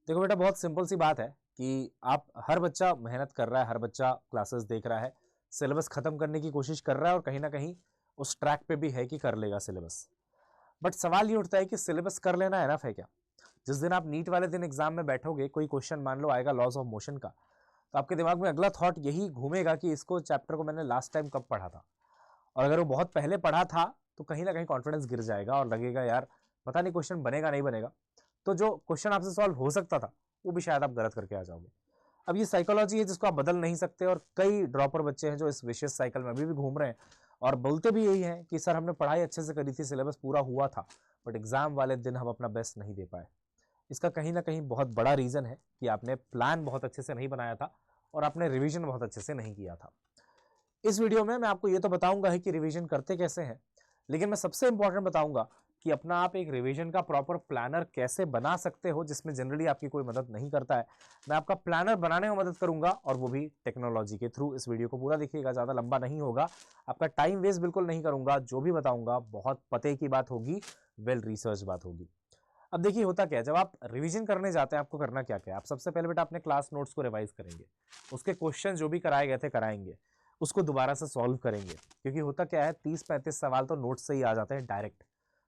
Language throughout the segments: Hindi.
देखो बेटा, बहुत सिंपल सी बात है कि आप हर बच्चा मेहनत कर रहा है, हर बच्चा क्लासेस देख रहा है, सिलेबस खत्म करने की कोशिश कर रहा है और कहीं ना कहीं उस ट्रैक पे भी है कि कर लेगा सिलेबस। बट सवाल ये उठता है कि सिलेबस कर लेना एनफ है क्या? जिस दिन आप नीट वाले दिन एग्जाम में बैठोगे, कोई क्वेश्चन मान लो आएगा लॉज ऑफ मोशन का, तो आपके दिमाग में अगला थॉट यही घूमेगा कि इसको चैप्टर को मैंने लास्ट टाइम कब पढ़ा था। और अगर वो बहुत पहले पढ़ा था तो कहीं ना कहीं कॉन्फिडेंस गिर जाएगा और लगेगा यार पता नहीं क्वेश्चन बनेगा नहीं बनेगा। तो जो क्वेश्चन आपसे सॉल्व हो सकता था वो भी शायद आप गलत करके आ जाओगे। अब ये साइकोलॉजी है जिसको आप बदल नहीं सकते, और कई ड्रॉपर बच्चे हैं जो इस विशेष साइकिल में अभी भी घूम रहे हैं और बोलते भी यही है कि सर हमने पढ़ाई अच्छे से करी थी, सिलेबस पूरा हुआ था, बट एग्जाम वाले दिन हम अपना बेस्ट नहीं दे पाए। इसका कहीं ना कहीं बहुत बड़ा रीजन है कि आपने प्लान बहुत अच्छे से नहीं बनाया था और आपने रिवीजन बहुत अच्छे से नहीं किया था। इस वीडियो में मैं आपको ये तो बताऊंगा ही कि रिवीजन करते कैसे हैं, लेकिन मैं सबसे इंपॉर्टेंट बताऊंगा कि अपना आप एक रिवीजन का प्रॉपर प्लानर कैसे बना सकते हो जिसमें जनरली आपकी कोई मदद नहीं करता है। मैं आपका प्लानर बनाने में मदद करूंगा और वो भी टेक्नोलॉजी के थ्रू। इस वीडियो को पूरा देखिएगा, ज्यादा लंबा नहीं होगा, आपका टाइम वेस्ट बिल्कुल नहीं करूंगा। जो भी बताऊंगा बहुत पते की बात होगी, वेल रिसर्च बात होगी। अब देखिए होता क्या है, जब आप रिवीजन करने जाते हैं आपको करना क्या क्या है। आप सबसे पहले बेटा अपने क्लास नोट्स को रिवाइज करेंगे, उसके क्वेश्चन जो भी कराए गए थे कराएंगे, उसको दोबारा से सॉल्व करेंगे। क्योंकि होता क्या है, 30-35 सवाल तो नोट्स से ही आ जाते हैं डायरेक्ट,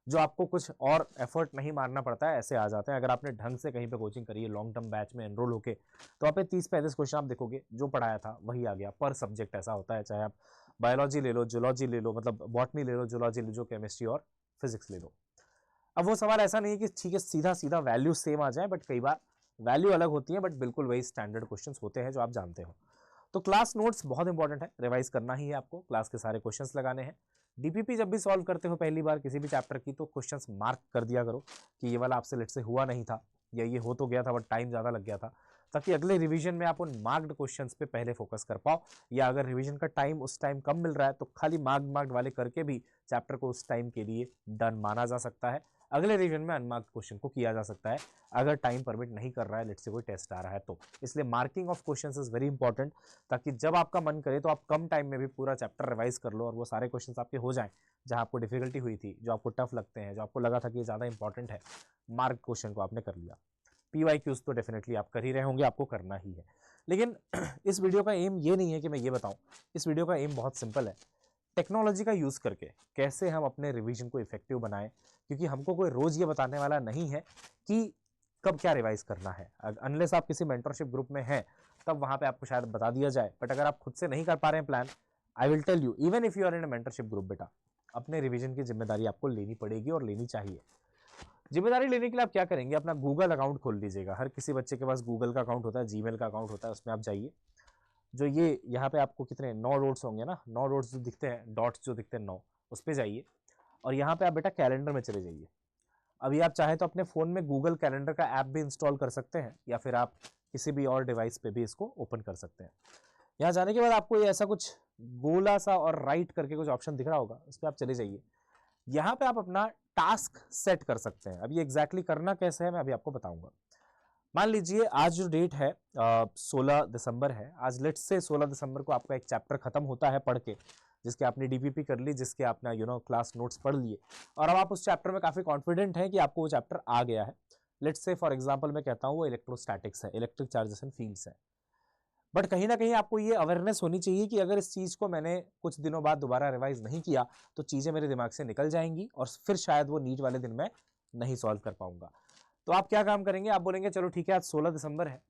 जो आपको कुछ और एफर्ट नहीं मारना पड़ता है, ऐसे आ जाते हैं। अगर आपने ढंग से कहीं पे कोचिंग करी है, लॉन्ग टर्म बैच में एनरोल होके, तो आप 30-35 क्वेश्चन आप देखोगे जो पढ़ाया था वही आ गया। पर सब्जेक्ट ऐसा होता है, चाहे आप बायोलॉजी ले लो, जूलॉजी ले लो, मतलब बॉटनी ले लो, जूलॉजी ले लो, केमिस्ट्री और फिजिक्स ले लो। अब वो सवाल ऐसा नहीं है कि ठीक है सीधा सीधा वैल्यू सेम आ जाए, बट कई बार वैल्यू अलग होती है, बट बिल्कुल वही स्टैंडर्ड क्वेश्चंस होते हैं जो आप जानते हो। तो क्लास नोट्स बहुत इंपॉर्टेंट है, रिवाइज करना ही है आपको, क्लास के सारे क्वेश्चंस लगाने हैं। डीपीपी जब भी सॉल्व करते हो पहली बार किसी भी चैप्टर की, तो क्वेश्चंस मार्क कर दिया करो कि ये वाला आपसे लेट से हुआ नहीं था, या ये हो तो गया था बट टाइम ज्यादा लग गया था, ताकि अगले रिवीजन में आप उन मार्क्ड क्वेश्चंस पे पहले फोकस कर पाओ। या अगर रिवीजन का टाइम उस टाइम कम मिल रहा है तो खाली मार्क्ड वाले करके भी चैप्टर को उस टाइम के लिए डन माना जा सकता है। अगले रिवीजन में अनमार्क्ड क्वेश्चन को किया जा सकता है अगर टाइम परमिट नहीं कर रहा है, लेट से कोई टेस्ट आ रहा है तो। इसलिए marking of questions is very important, ताकि जब आपका मन करे तो आप कम टाइम में भी पूरा चैप्टर रिवाइज कर लो और वो सारे क्वेश्चंस आपके हो जाएं जहां आपको डिफिकल्टी हुई थी, जो आपको टफ लगते हैं, जो आपको लगा था कि ये ज्यादा इंपॉर्टेंट है, मार्क क्वेश्चन को आपने कर लिया। पीवाईक्यूज तो डेफिनेटली आप कर ही रहे होंगे, आपको करना ही है। लेकिन इस वीडियो का एम ये नहीं है कि मैं ये बताऊं, इस वीडियो का एम बहुत सिंपल है, टेक्नोलॉजी का यूज करके कैसे हम अपने रिवीजन को इफेक्टिव बनाएं। क्योंकि हमको कोई रोज ये बताने वाला नहीं है कि कब क्या रिवाइज करना है। अनलेस आप किसी मेंटरशिप ग्रुप में हैं तब वहां पे आपको शायद बता दिया जाए, बट अगर आप खुद से नहीं कर पा रहे हैं plan, I will tell you, even if you are in a mentorship group, बेटा अपने रिवीजन की जिम्मेदारी आपको लेनी पड़ेगी और लेनी चाहिए। जिम्मेदारी लेने के लिए आप क्या करेंगे, अपना गूगल अकाउंट खोल लीजिएगा। हर किसी बच्चे के पास गूगल का अकाउंट होता है, जीमेल का अकाउंट होता है, उसमें आप जाइए। जो ये यहाँ पे आपको कितने 9 डॉट्स होंगे ना, 9 डॉट्स जो दिखते हैं, डॉट्स जो दिखते हैं 9, उस पर जाइए और यहाँ पे आप बेटा कैलेंडर में चले जाइए। अभी आप चाहे तो अपने फोन में गूगल कैलेंडर का ऐप भी इंस्टॉल कर सकते हैं, या फिर आप किसी भी और डिवाइस पे भी इसको ओपन कर सकते हैं। यहाँ जाने के बाद आपको ये ऐसा कुछ गोला सा और राइट करके कुछ ऑप्शन दिख रहा होगा, इस पर आप चले जाइए। यहाँ पे आप अपना टास्क सेट कर सकते हैं। अभी एग्जैक्टली करना कैसे है मैं अभी आपको बताऊंगा। मान लीजिए आज जो डेट है 16 दिसंबर है, आज लेट्स से 16 दिसंबर को आपका एक चैप्टर खत्म होता है पढ़ के, जिसके आपने डीपीपी कर ली, जिसके आपने क्लास नोट्स पढ़ लिए, और अब आप उस चैप्टर में काफी कॉन्फिडेंट हैं कि आपको वो चैप्टर आ गया है। लेट्स से फॉर एग्जांपल मैं कहता हूं वो इलेक्ट्रोस्टैटिक्स है, इलेक्ट्रिक चार्जेस एंड फील्ड्स है। बट कहीं ना कहीं आपको ये अवेयरनेस होनी चाहिए कि अगर इस चीज को मैंने कुछ दिनों बाद दोबारा रिवाइज नहीं किया तो चीजें मेरे दिमाग से निकल जाएंगी और फिर शायद वो नीट वाले दिन में नहीं सॉल्व कर पाऊंगा। तो आप क्या काम करेंगे, आप बोलेंगे चलो ठीक है आज 16 दिसंबर है,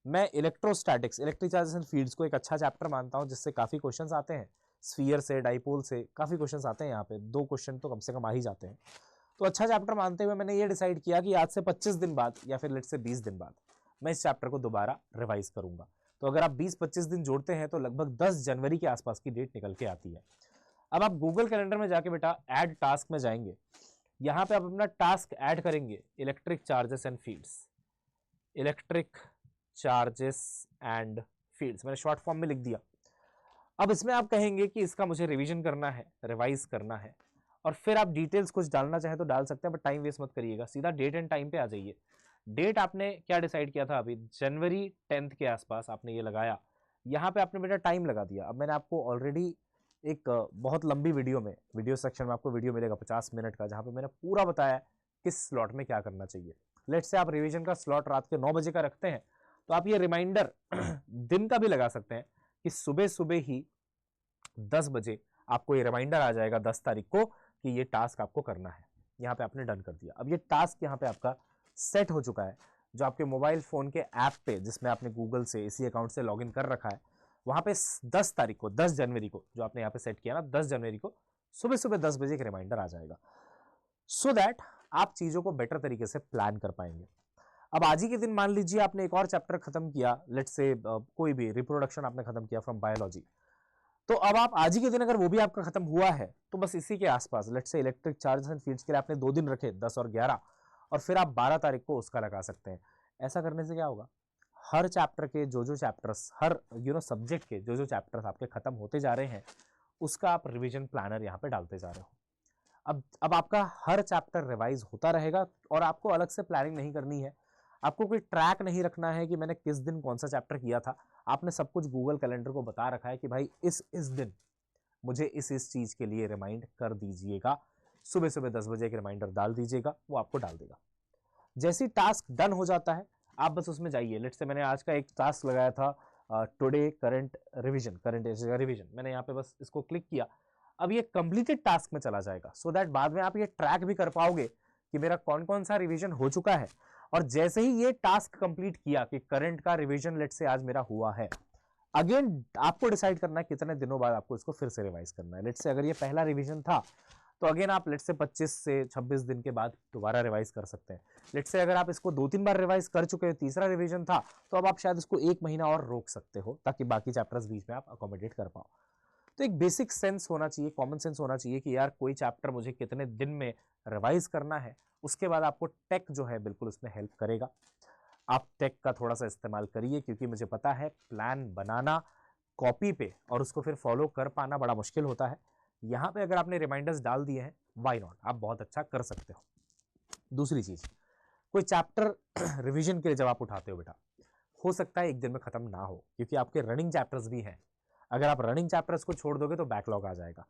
मैं electrostatics, electric charges and fields को एक अच्छा चैप्टर मानता हूं जिससे काफी क्वेश्चंस आते हैं, स्फीयर से, डाइपोल से काफी क्वेश्चंस आते हैं, यहाँ पे 2 क्वेश्चन तो कम से कम आ ही जाते हैं। तो अच्छा चैप्टर मानते हुए मैंने ये डिसाइड किया कि आज से 25 दिन बाद या फिर लेट से 20 दिन बाद मैं इस चैप्टर को दोबारा रिवाइज करूंगा। तो अगर आप 20-25 दिन जोड़ते हैं तो लगभग 10 जनवरी के आसपास की डेट निकल के आती है। अब आप गूगल कैलेंडर में जाके बेटा ऐड टास्क में जाएंगे, यहां पे आप अपना टास्क ऐड करेंगे, electric charges and fields, electric charges and fields मैंने शॉर्ट फॉर्म में लिख दिया। अब इसमें आप कहेंगे कि इसका मुझे रिवीजन करना है, रिवाइज करना है, और फिर आप डिटेल्स कुछ डालना चाहे तो डाल सकते हैं, बट टाइम वेस्ट मत करिएगा, सीधा डेट एंड टाइम पे आ जाइए। डेट आपने क्या डिसाइड किया था, अभी जनवरी 10 के आसपास आपने ये लगाया, यहां पे आपने बेटा टाइम लगा दिया। अब मैंने आपको ऑलरेडी एक बहुत लंबी वीडियो में, वीडियो सेक्शन में आपको वीडियो मिलेगा 50 मिनट का, जहां पे मैंने पूरा बताया किस स्लॉट में क्या करना चाहिए। लेट्स से आप रिवीजन का स्लॉट रात के 9 बजे का रखते हैं, तो आप ये रिमाइंडर दिन का भी लगा सकते हैं कि सुबह सुबह ही 10 बजे आपको ये रिमाइंडर आ जाएगा 10 तारीख को कि ये टास्क आपको करना है। यहाँ पे आपने डन कर दिया। अब ये टास्क यहाँ पे आपका सेट हो चुका है। जो आपके मोबाइल फोन के ऐप पे, जिसमें आपने गूगल से इसी अकाउंट से लॉगिन कर रखा है, वहां पे 10 तारीख को, 10 जनवरी को, जो आपने यहाँ पे सेट किया ना, 10 जनवरी को सुबह सुबह 10 बजे एक रिमाइंडर आ जाएगा, सो दैट आप चीजों को बेटर तरीके से प्लान कर पाएंगे। अब आज ही के दिन मान लीजिए आपने एक और चैप्टर खत्म किया, लेट्स से कोई भी रिप्रोडक्शन आपने खत्म किया फ्रॉम बायोलॉजी, तो अब आप आज ही के दिन अगर वो भी आपका खत्म हुआ है, तो बस इसी के आसपास let's say electric charges and fields के लिए आपने 2 दिन रखे, 10 और 11, और फिर आप 12 तारीख को उसका लगा सकते हैं। ऐसा करने से क्या होगा, हर चैप्टर के जो चैप्टर्स, हर सब्जेक्ट के जो चैप्टर्स आपके खत्म होते जा रहे हैं, उसका आप रिवीजन प्लानर यहाँ पे डालते जा रहे हो। अब आपका हर चैप्टर रिवाइज होता रहेगा और आपको अलग से प्लानिंग नहीं करनी है। आपको कोई ट्रैक नहीं रखना है कि मैंने किस दिन कौन सा चैप्टर किया था। आपने सब कुछ गूगल कैलेंडर को बता रखा है कि भाई इस दिन मुझे इस चीज के लिए रिमाइंड कर दीजिएगा, सुबह सुबह 10 बजे एक रिमाइंडर डाल दीजिएगा, वो आपको डाल देगा। जैसे टास्क डन हो जाता है, आप बस उसमें जाइए। लेट्स से मैंने आज का एक टास्क लगाया था today current revision, current revision, मैंने यहाँ पे बस इसको क्लिक किया। अब ये कंप्लीटेड टास्क में चला जाएगा, सो दैट बाद में आप ये ट्रैक भी कर पाओगे कि मेरा कौन कौन सा रिवीजन हो चुका है। और जैसे ही ये टास्क कंप्लीट किया कि करंट का रिवीजन लेट्स से आज मेरा हुआ है, अगेन आपको डिसाइड करना है कितने दिनों बाद आपको इसको फिर से रिवाइज करना है। लेट्स से अगर ये पहला रिवीजन था, तो अगेन आप लेट्स से 25 से 26 दिन के बाद दोबारा रिवाइज कर सकते हैं। लेट्स से अगर आप इसको 2-3 बार रिवाइज कर चुके हैं, तीसरा रिवीजन था, तो अब आप शायद इसको 1 महीना और रोक सकते हो, ताकि बाकी चैप्टर्स बीच में आप अकोमोडेट कर पाओ। तो एक बेसिक सेंस होना चाहिए, कॉमन सेंस होना चाहिए कि यार कोई चैप्टर मुझे कितने दिन में रिवाइज करना है। उसके बाद आपको टेक जो है बिल्कुल उसमें हेल्प करेगा। आप टेक का थोड़ा सा इस्तेमाल करिए, क्योंकि मुझे पता है प्लान बनाना कॉपी पे और उसको फिर फॉलो कर पाना बड़ा मुश्किल होता है। यहाँ पे अगर आपने रिमाइंडर्स डाल दिए हैं, वाई नॉट, आप बहुत अच्छा कर सकते हो। दूसरी चीज, कोई चैप्टर रिवीजन के लिए जब आप उठाते हो बेटा, हो सकता है एक दिन में खत्म ना हो, क्योंकि आपके रनिंग चैप्टर्स भी हैं। अगर आप रनिंग चैप्टर्स को छोड़ दोगे तो बैकलॉग आ जाएगा।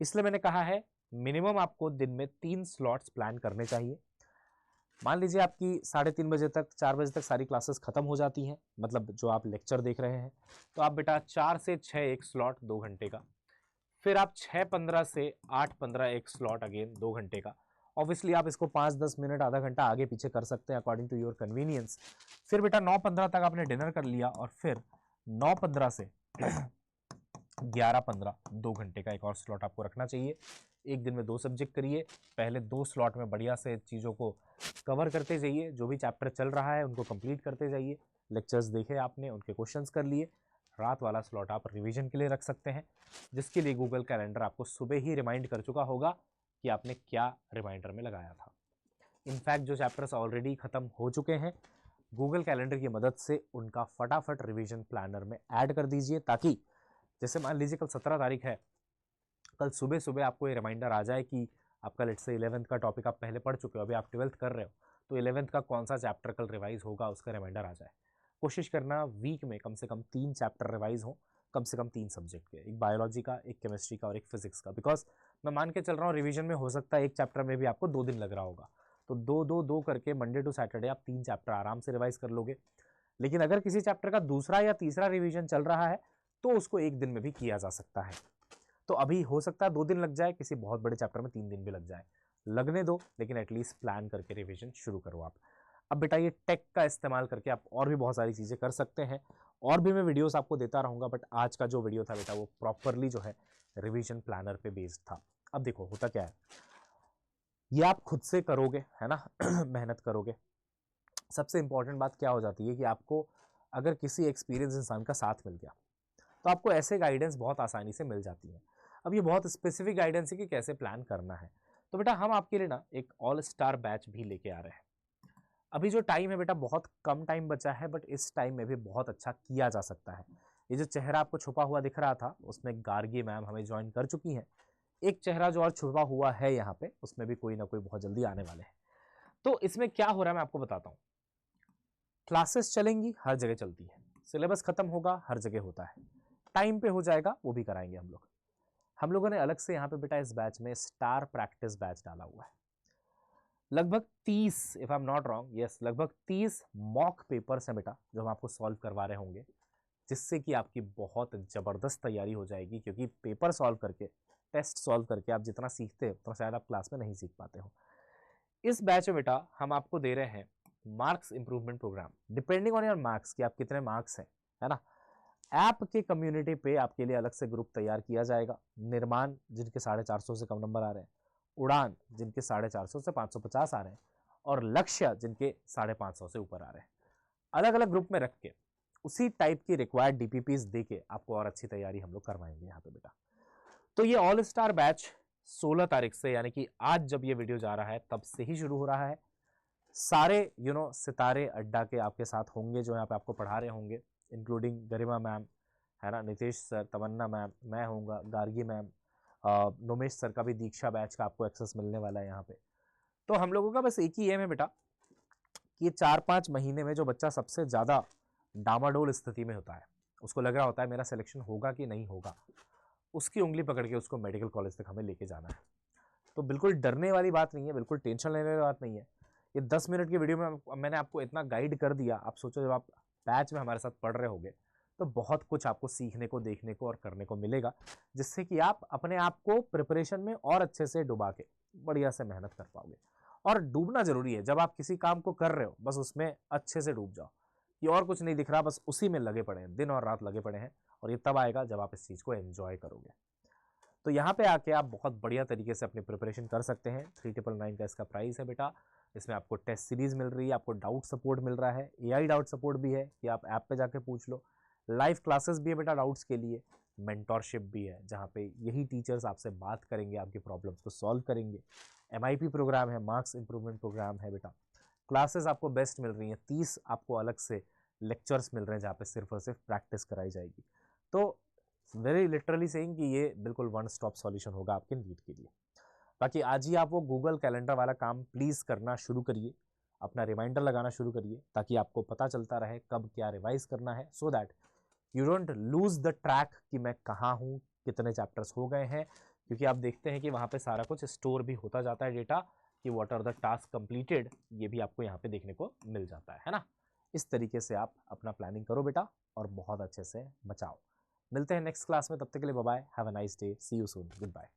इसलिए मैंने कहा है मिनिमम आपको दिन में 3 स्लॉट्स प्लान करने चाहिए। मान लीजिए आपकी 3:30 बजे तक, 4 बजे तक सारी क्लासेस खत्म हो जाती हैं, मतलब जो आप लेक्चर देख रहे हैं, तो आप बेटा 4 से 6 एक स्लॉट 2 घंटे का, फिर आप 6:15 से 8:15 एक स्लॉट अगेन 2 घंटे का। ऑब्वियसली आप इसको 5-10 मिनट आधा घंटा आगे पीछे कर सकते हैं अकॉर्डिंग टू योर कन्वीनियंस। फिर बेटा 9:15 तक आपने डिनर कर लिया, और फिर 9:15 से 11:15 2 घंटे का एक और स्लॉट आपको रखना चाहिए। एक दिन में 2 सब्जेक्ट करिए। पहले 2 स्लॉट में बढ़िया से चीज़ों को कवर करते जाइए, जो भी चैप्टर चल रहा है उनको कंप्लीट करते जाइए। लेक्चर्स देखे आपने, उनके क्वेश्चंस कर लिए। रात वाला स्लॉट आप रिवीजन के लिए रख सकते हैं, जिसके लिए गूगल कैलेंडर आपको सुबह ही रिमाइंड कर चुका होगा कि आपने क्या रिमाइंडर में लगाया था। इनफैक्ट जो चैप्टर्स ऑलरेडी खत्म हो चुके हैं, गूगल कैलेंडर की मदद से उनका फटाफट रिवीजन प्लानर में ऐड कर दीजिए, ताकि जैसे मान लीजिए कल 17 तारीख है, कल सुबह सुबह आपको ये रिमाइंडर आ जाए कि आपका लेट्स से 11th का टॉपिक आप पहले पढ़ चुके हो, अभी आप 12th कर रहे हो, तो 11th का कौन सा चैप्टर कल रिवाइज होगा उसका रिमाइंडर आ जाए। कोशिश करना वीक में कम से कम 3 चैप्टर रिवाइज हो, कम से कम 3 सब्जेक्ट के, एक बायोलॉजी का, एक केमिस्ट्री का और एक फिजिक्स का। बिकॉज मैं मान के चल रहा हूँ रिवीजन में हो सकता है एक चैप्टर में भी आपको 2 दिन लग रहा होगा, तो 2-2-2 करके मंडे टू सैटरडे आप 3 चैप्टर आराम से रिवाइज कर लोगे। लेकिन अगर किसी चैप्टर का दूसरा या तीसरा रिवीजन चल रहा है, तो उसको एक दिन में भी किया जा सकता है। तो अभी हो सकता है 2 दिन लग जाए, किसी बहुत बड़े चैप्टर में 3 दिन भी लग जाए, लगने दो, लेकिन एटलीस्ट प्लान करके रिवीजन शुरू करो आप। अब बेटा ये टेक का इस्तेमाल करके आप और भी बहुत सारी चीज़ें कर सकते हैं, और भी मैं वीडियोस आपको देता रहूँगा, बट आज का जो वीडियो था बेटा वो प्रॉपरली जो है रिवीजन प्लानर पे बेस्ड था। अब देखो होता क्या है, ये आप खुद से करोगे है ना मेहनत करोगे। सबसे इंपॉर्टेंट बात क्या हो जाती है कि आपको अगर किसी एक्सपीरियंस इंसान का साथ मिल गया, तो आपको ऐसे गाइडेंस बहुत आसानी से मिल जाती है। अब ये बहुत स्पेसिफिक गाइडेंस है कि कैसे प्लान करना है। तो बेटा हम आपके लिए ना एक ऑल स्टार बैच भी लेके आ रहे हैं। अभी जो टाइम है बेटा बहुत कम टाइम बचा है, बट इस टाइम में भी बहुत अच्छा किया जा सकता है। ये जो चेहरा आपको छुपा हुआ दिख रहा था, उसमें गार्गी मैम हमें ज्वाइन कर चुकी हैं। एक चेहरा जो और छुपा हुआ है यहाँ पे, उसमें भी कोई ना कोई बहुत जल्दी आने वाले हैं। तो इसमें क्या हो रहा है मैं आपको बताता हूँ। क्लासेस चलेंगी, हर जगह चलती है, सिलेबस खत्म होगा, हर जगह होता है, टाइम पे हो जाएगा, वो भी कराएंगे हम लोग। हम लोगों ने अलग से यहाँ पे बेटा इस बैच में स्टार प्रैक्टिस बैच डाला हुआ है। लगभग 30, if I am not wrong, yes, लगभग 30 मॉक पेपर्स हैं बेटा जो हम आपको सॉल्व करवा रहे होंगे, जिससे कि आपकी बहुत ज़बरदस्त तैयारी हो जाएगी, क्योंकि पेपर सॉल्व करके, टेस्ट सॉल्व करके आप जितना सीखते हो उतना शायद आप क्लास में नहीं सीख पाते हो। इस बैच में बेटा हम आपको दे रहे हैं marks improvement program, depending on your marks कि आप कितने मार्क्स हैं, है ना। ऐप के कम्युनिटी पे आपके लिए अलग से ग्रुप तैयार किया जाएगा। निर्माण जिनके 450 से कम नंबर आ रहे हैं, उड़ान जिनके 450 से 550 आ रहे हैं, और लक्ष्य जिनके 550 से ऊपर आ रहे हैं, अलग अलग ग्रुप में रख के उसी टाइप की रिक्वायर्ड डीपीपीज दे के आपको और अच्छी तैयारी हम लोग करवाएंगे यहाँ पे बेटा। तो ये ऑल स्टार बैच 16 तारीख से, यानी कि आज जब ये वीडियो जा रहा है तब से ही शुरू हो रहा है। सारे सितारे अड्डा के आपके साथ होंगे जो यहाँ पे आपको पढ़ा रहे होंगे, इंक्लूडिंग गरिमा मैम, है ना, नितेश सर, तमन्ना मैम, मैं होऊंगा, गार्गी मैम, नोमेश सर का भी दीक्षा बैच का आपको एक्सेस मिलने वाला है यहाँ पे। तो हम लोगों का बस एक ही एम है बेटा कि 4-5 महीने में जो बच्चा सबसे ज़्यादा डामाडोल स्थिति में होता है, उसको लग रहा होता है मेरा सिलेक्शन होगा कि नहीं होगा, उसकी उंगली पकड़ के उसको मेडिकल कॉलेज तक हमें लेके जाना है। तो बिल्कुल डरने वाली बात नहीं है, बिल्कुल टेंशन लेने वाली बात नहीं है। ये 10 मिनट की वीडियो में मैंने आपको इतना गाइड कर दिया, आप सोचो जब आप बैच में हमारे साथ पढ़ रहे होगे तो बहुत कुछ आपको सीखने को, देखने को और करने को मिलेगा, जिससे कि आप अपने आप को प्रिपरेशन में और अच्छे से डुबा के बढ़िया से मेहनत कर पाओगे। और डूबना जरूरी है, जब आप किसी काम को कर रहे हो बस उसमें अच्छे से डूब जाओ, ये और कुछ नहीं दिख रहा, बस उसी में लगे पड़े हैं, दिन और रात लगे पड़े हैं, और ये तब आएगा जब आप इस चीज़ को एंजॉय करोगे। तो यहाँ पे आके आप बहुत बढ़िया तरीके से अपनी प्रिपरेशन कर सकते हैं। 3999 का इसका प्राइस है बेटा। इसमें आपको टेस्ट सीरीज मिल रही है, आपको डाउट सपोर्ट मिल रहा है, एआई डाउट सपोर्ट भी है कि आप ऐप पे जाके पूछ लो, लाइव क्लासेस भी है बेटा डाउट्स के लिए, मेंटोरशिप भी है जहाँ पे यही टीचर्स आपसे बात करेंगे, आपकी प्रॉब्लम्स को सॉल्व करेंगे, एमआईपी प्रोग्राम है, मार्क्स इंप्रूवमेंट प्रोग्राम है बेटा। क्लासेस आपको बेस्ट मिल रही हैं, 30 आपको अलग से लेक्चर्स मिल रहे हैं जहाँ पे सिर्फ और सिर्फ प्रैक्टिस कराई जाएगी। तो वेरी लिटरली सेइंग कि ये बिल्कुल वन स्टॉप सॉल्यूशन होगा आपके नीट के लिए। बाकी आज ही आप वो गूगल कैलेंडर वाला काम प्लीज़ करना शुरू करिए, अपना रिमाइंडर लगाना शुरू करिए, ताकि आपको पता चलता रहे कब क्या रिवाइज करना है, so that you don't lose the track कि मैं कहाँ हूँ, कितने चैप्टर्स हो गए हैं, क्योंकि आप देखते हैं कि वहाँ पे सारा कुछ स्टोर भी होता जाता है डेटा, कि what are the task completed, ये भी आपको यहाँ पे देखने को मिल जाता है ना। इस तरीके से आप अपना प्लानिंग करो बेटा और बहुत अच्छे से बचाओ। मिलते हैं नेक्स्ट क्लास में, तब तक के लिए bye bye, have a nice day, see you soon, good bye.